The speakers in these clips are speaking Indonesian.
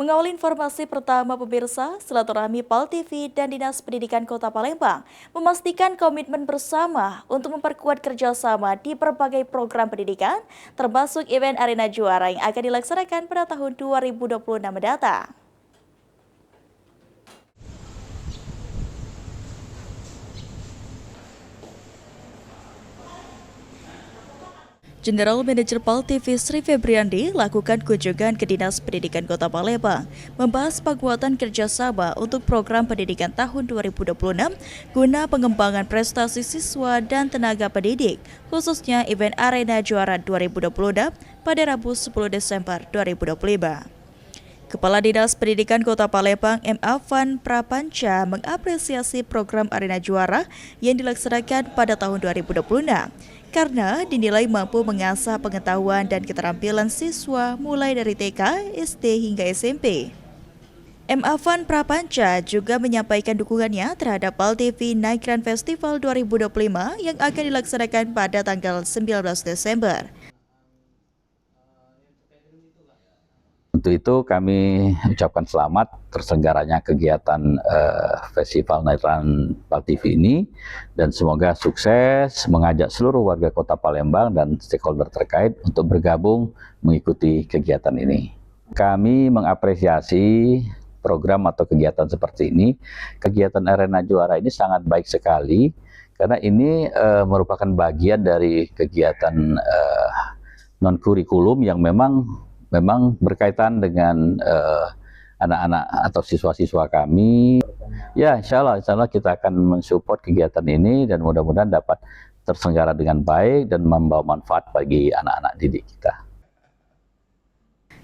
Mengawali informasi pertama pemirsa, silaturahmi PAL TV dan Dinas Pendidikan Kota Palembang memastikan komitmen bersama untuk memperkuat kerjasama di berbagai program pendidikan, termasuk event Arena Juara yang akan dilaksanakan pada tahun 2026 mendatang. General Manager PAL TV Sri Febriandi lakukan kunjungan ke Dinas Pendidikan Kota Palembang, membahas penguatan kerjasama untuk program pendidikan tahun 2026 guna pengembangan prestasi siswa dan tenaga pendidik, khususnya event Arena Juara 2026 pada Rabu 10 Desember 2025. Kepala Dinas Pendidikan Kota Palembang M. Afan Prapanca mengapresiasi program Arena Juara yang dilaksanakan pada tahun 2026 karena dinilai mampu mengasah pengetahuan dan keterampilan siswa mulai dari TK, SD hingga SMP. M. Afan Prapanca juga menyampaikan dukungannya terhadap PAL TV Night Grand Festival 2025 yang akan dilaksanakan pada tanggal 19 Desember. Untuk itu kami ucapkan selamat terselenggaranya kegiatan Festival Night Run PAL TV ini dan semoga sukses mengajak seluruh warga Kota Palembang dan stakeholder terkait untuk bergabung mengikuti kegiatan ini. Kami mengapresiasi program atau kegiatan seperti ini. Kegiatan Arena Juara ini sangat baik sekali karena ini merupakan bagian dari kegiatan non kurikulum yang memang berkaitan dengan anak-anak atau siswa-siswa kami. Ya, insya Allah kita akan mensupport kegiatan ini dan mudah-mudahan dapat terselenggara dengan baik dan membawa manfaat bagi anak-anak didik kita.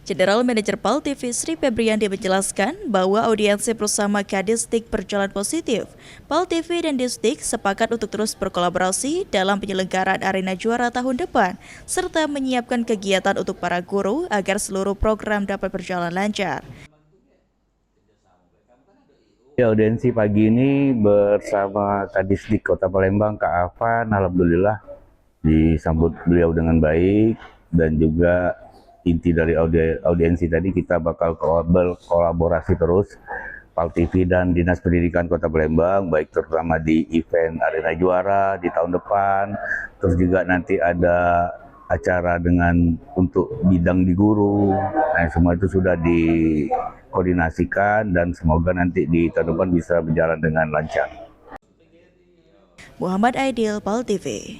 General Manager PAL TV Sri Febriandi menjelaskan bahwa audiensi bersama Kadisdik berjalan positif. PAL TV dan Disdik sepakat untuk terus berkolaborasi dalam penyelenggaraan Arena Juara tahun depan, serta menyiapkan kegiatan untuk para guru agar seluruh program dapat berjalan lancar. Audiensi pagi ini bersama Kadisdik Kota Palembang, Kak Afan, alhamdulillah disambut beliau dengan baik dan juga inti dari audiensi tadi kita bakal berkolaborasi terus PAL TV dan Dinas Pendidikan Kota Palembang, baik terutama di event Arena Juara di tahun depan, terus juga nanti ada acara untuk bidang di guru. Nah, semua itu sudah dikoordinasikan dan semoga nanti di tahun depan bisa berjalan dengan lancar. Muhammad Aidil, PAL TV.